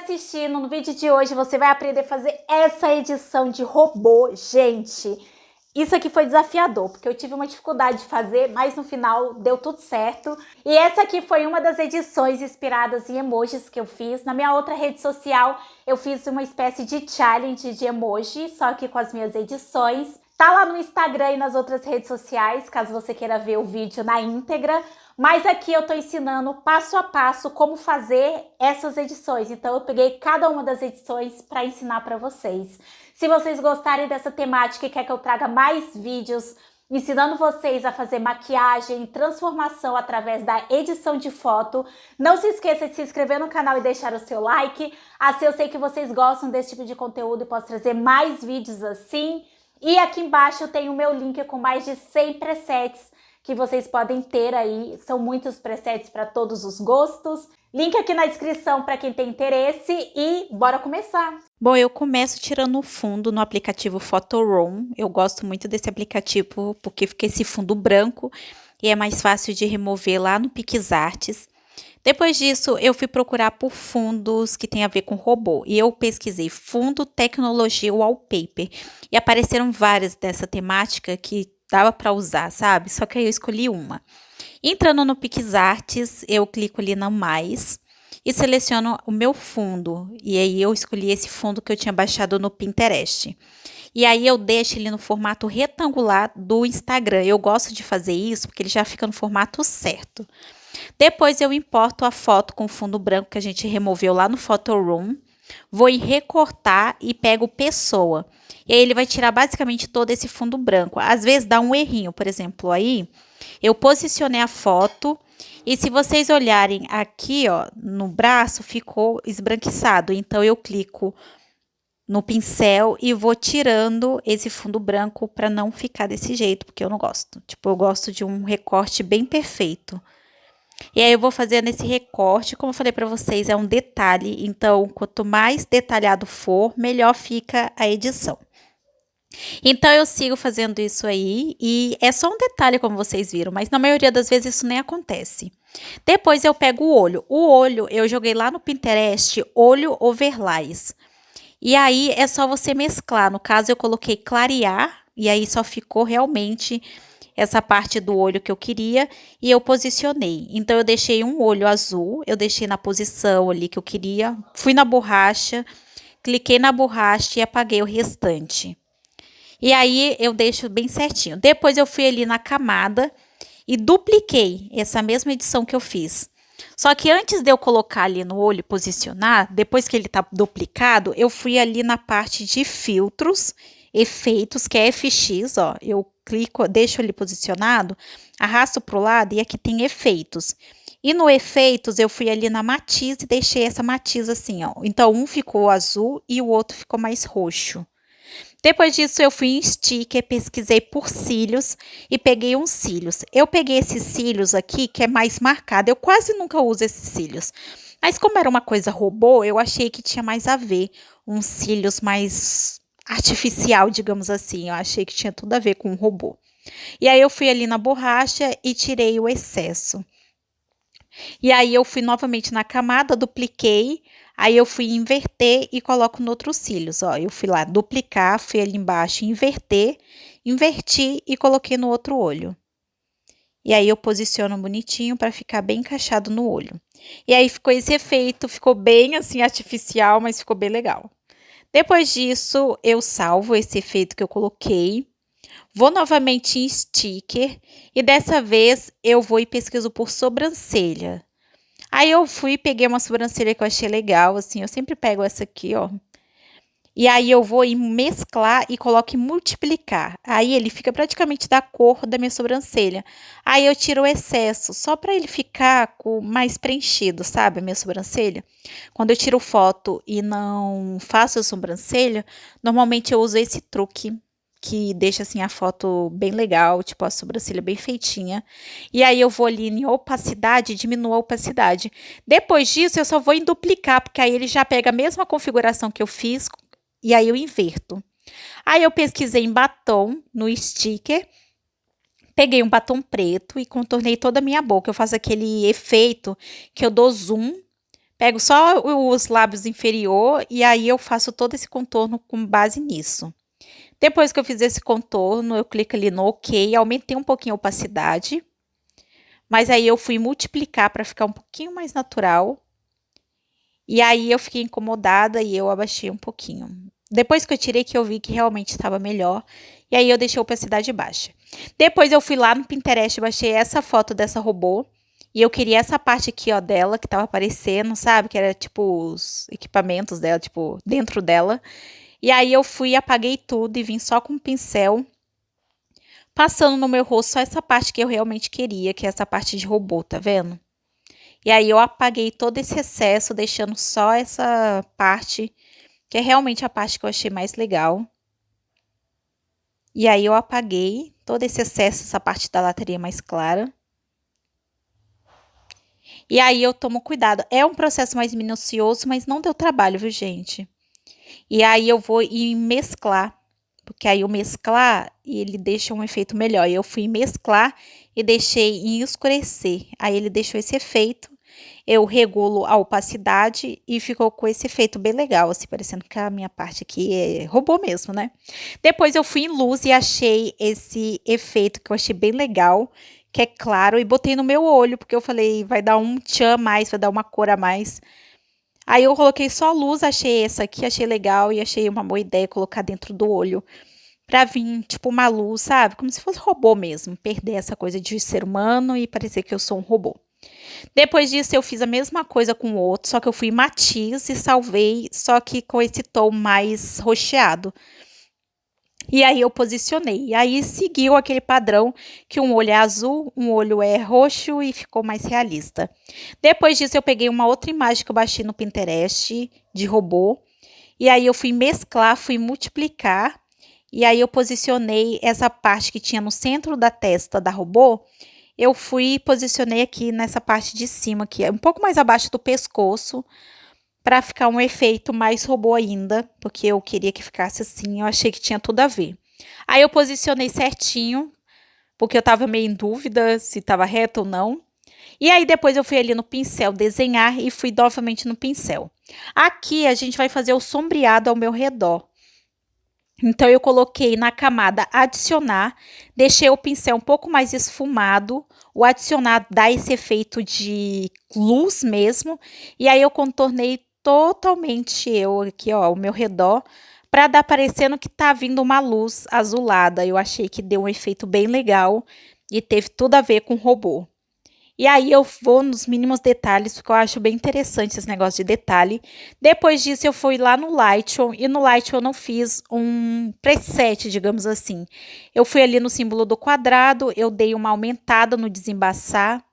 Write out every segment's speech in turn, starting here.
assistindo. No vídeo de hoje você vai aprender a fazer essa edição de robô. Gente, isso aqui foi desafiador, porque eu tive uma dificuldade de fazer, mas no final deu tudo certo. E essa aqui foi uma das edições inspiradas em emojis que eu fiz. Na minha outra rede social, eu fiz uma espécie de challenge de emoji, só que com as minhas edições. Tá lá no Instagram e nas outras redes sociais, caso você queira ver o vídeo na íntegra. Mas aqui eu tô ensinando passo a passo como fazer essas edições. Então eu peguei cada uma das edições para ensinar para vocês. Se vocês gostarem dessa temática e quer que eu traga mais vídeos ensinando vocês a fazer maquiagem e transformação através da edição de foto, não se esqueça de se inscrever no canal e deixar o seu like. Assim eu sei que vocês gostam desse tipo de conteúdo e posso trazer mais vídeos assim. E aqui embaixo eu tenho o meu link com mais de 100 presets que vocês podem ter aí. São muitos presets para todos os gostos. Link aqui na descrição para quem tem interesse e bora começar! Bom, eu começo tirando o fundo no aplicativo Photoroom. Eu gosto muito desse aplicativo porque fica esse fundo branco e é mais fácil de remover lá no PixArts. Depois disso, eu fui procurar por fundos que tem a ver com robô e eu pesquisei fundo tecnologia wallpaper e apareceram várias dessa temática que dava para usar, sabe? Só que aí eu escolhi uma. Entrando no PixArts, eu clico ali no mais e seleciono o meu fundo. E aí eu escolhi esse fundo que eu tinha baixado no Pinterest. E aí eu deixo ele no formato retangular do Instagram. Eu gosto de fazer isso porque ele já fica no formato certo. Depois eu importo a foto com fundo branco que a gente removeu lá no Photoroom. Vou em recortar e pego pessoa. E aí ele vai tirar basicamente todo esse fundo branco. Às vezes dá um errinho, por exemplo, aí eu posicionei a foto e se vocês olharem aqui, ó, no braço ficou esbranquiçado. Então eu clico no pincel e vou tirando esse fundo branco para não ficar desse jeito, porque eu não gosto. Tipo, eu gosto de um recorte bem perfeito. E aí eu vou fazendo esse recorte, como eu falei para vocês, é um detalhe, então quanto mais detalhado for, melhor fica a edição. Então eu sigo fazendo isso aí e é só um detalhe como vocês viram, mas na maioria das vezes isso nem acontece. Depois eu pego o olho. O olho eu joguei lá no Pinterest, olho overlays. E aí é só você mesclar, no caso eu coloquei clarear e aí só ficou realmente essa parte do olho que eu queria e eu posicionei. Então, eu deixei um olho azul, eu deixei na posição ali que eu queria, fui na borracha, cliquei na borracha e apaguei o restante. E aí, eu deixo bem certinho. Depois, eu fui ali na camada e dupliquei essa mesma edição que eu fiz. Só que antes de eu colocar ali no olho e posicionar, depois que ele tá duplicado, eu fui ali na parte de filtros, efeitos, que é FX, ó, eu clico, deixo ele posicionado, arrasto para o lado e aqui tem efeitos. E no efeitos eu fui ali na matiz e deixei essa matiz assim, ó. Então um ficou azul e o outro ficou mais roxo. Depois disso eu fui em sticker, pesquisei por cílios e peguei uns cílios. Eu peguei esses cílios aqui que é mais marcado, eu quase nunca uso esses cílios. Mas como era uma coisa robô, eu achei que tinha mais a ver, uns cílios mais artificial, digamos assim. Eu achei que tinha tudo a ver com um robô. E aí eu fui ali na borracha e tirei o excesso. E aí eu fui novamente na camada, dupliquei, aí eu fui inverter e coloco no outro cílios, ó. Eu fui lá duplicar, fui ali embaixo inverter, inverti e coloquei no outro olho. E aí eu posiciono bonitinho para ficar bem encaixado no olho. E aí ficou esse efeito, ficou bem assim artificial, mas ficou bem legal. Depois disso, eu salvo esse efeito que eu coloquei. Vou novamente em sticker e dessa vez eu vou e pesquiso por sobrancelha. Aí eu fui e peguei uma sobrancelha que eu achei legal, assim, eu sempre pego essa aqui, ó. E aí eu vou em mesclar e coloco em multiplicar. Aí ele fica praticamente da cor da minha sobrancelha. Aí eu tiro o excesso, só para ele ficar mais preenchido, sabe, a minha sobrancelha. Quando eu tiro foto e não faço a sobrancelha, normalmente eu uso esse truque que deixa assim a foto bem legal, tipo a sobrancelha bem feitinha. E aí eu vou ali em opacidade, diminuo a opacidade. Depois disso eu só vou em duplicar, porque aí ele já pega a mesma configuração que eu fiz e aí eu inverto. Aí eu pesquisei em batom no sticker, peguei um batom preto e contornei toda a minha boca. Eu faço aquele efeito que eu dou zoom Pego só os lábios inferior e aí eu faço todo esse contorno com base nisso. Depois que eu fiz esse contorno, eu clico ali no OK, aumentei um pouquinho a opacidade. Mas aí eu fui multiplicar para ficar um pouquinho mais natural. E aí eu fiquei incomodada e eu abaixei um pouquinho. Depois que eu tirei, que eu vi que realmente estava melhor. E aí eu deixei a opacidade baixa. Depois eu fui lá no Pinterest e baixei essa foto dessa robô. E eu queria essa parte aqui, ó, dela, que tava aparecendo, sabe? Que era, tipo, os equipamentos dela, tipo, dentro dela. E aí eu fui, apaguei tudo e vim só com um pincel, passando no meu rosto só essa parte que eu realmente queria, que é essa parte de robô, tá vendo? E aí eu apaguei todo esse excesso, deixando só essa parte, que é realmente a parte que eu achei mais legal. E aí eu apaguei todo esse excesso, essa parte da lateria mais clara. E aí eu tomo cuidado. É um processo mais minucioso, mas não deu trabalho, viu, gente? E aí eu vou mesclar, porque aí o mesclar, ele deixa um efeito melhor. E eu fui mesclar e deixei em escurecer. Aí ele deixou esse efeito. Eu regulo a opacidade e ficou com esse efeito bem legal, assim, parecendo que a minha parte aqui é robô mesmo, né? Depois eu fui em luz e achei esse efeito que eu achei bem legal, que é claro, e botei no meu olho, porque eu falei, vai dar um tchan a mais, vai dar uma cor a mais. Aí eu coloquei só luz, achei essa aqui, achei legal e achei uma boa ideia colocar dentro do olho. Pra vir, tipo, uma luz, sabe? Como se fosse robô mesmo. Perder essa coisa de ser humano e parecer que eu sou um robô. Depois disso, eu fiz a mesma coisa com o outro, só que eu fui matiz e salvei, só que com esse tom mais roxeado. E aí eu posicionei. E aí seguiu aquele padrão que um olho é azul, um olho é roxo e ficou mais realista. Depois disso, eu peguei uma outra imagem que eu baixei no Pinterest de robô. E aí eu fui mesclar, fui multiplicar. E aí eu posicionei essa parte que tinha no centro da testa da robô. Eu fui e posicionei aqui nessa parte de cima, que é um pouco mais abaixo do pescoço, para ficar um efeito mais robô ainda, porque eu queria que ficasse assim, eu achei que tinha tudo a ver. Aí eu posicionei certinho, porque eu tava meio em dúvida se tava reto ou não. E aí depois eu fui ali no pincel desenhar e fui novamente no pincel. Aqui a gente vai fazer o sombreado ao meu redor. Então eu coloquei na camada adicionar, deixei o pincel um pouco mais esfumado, o adicionar dá esse efeito de luz mesmo, e aí eu contornei totalmente eu aqui, ó, ao meu redor, para dar parecendo que tá vindo uma luz azulada. Eu achei que deu um efeito bem legal e teve tudo a ver com o robô. E aí eu vou nos mínimos detalhes, porque eu acho bem interessante esse negócio de detalhe. Depois disso eu fui lá no Lightroom, e no Lightroom eu não fiz um preset, digamos assim. Eu fui ali no símbolo do quadrado, eu dei uma aumentada no desembaçar,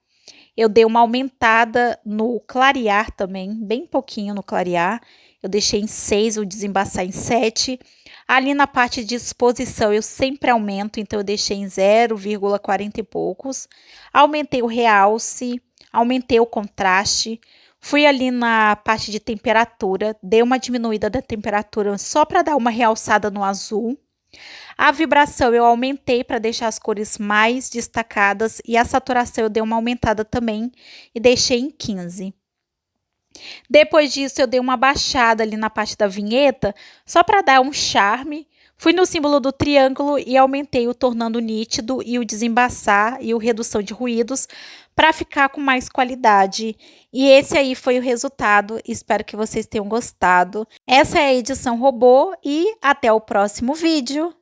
eu dei uma aumentada no clarear também, bem pouquinho no clarear. Eu deixei em 6, o desembaçar em 7. Ali na parte de exposição eu sempre aumento, então eu deixei em 0,40 e poucos. Aumentei o realce, aumentei o contraste. Fui ali na parte de temperatura, dei uma diminuída da temperatura só para dar uma realçada no azul. A vibração eu aumentei para deixar as cores mais destacadas e a saturação eu dei uma aumentada também e deixei em 15. Depois disso, eu dei uma baixada ali na parte da vinheta, só para dar um charme. Fui no símbolo do triângulo e aumentei o tornando nítido e o desembaçar e o redução de ruídos para ficar com mais qualidade. E esse aí foi o resultado. Espero que vocês tenham gostado. Essa é a edição robô e até o próximo vídeo.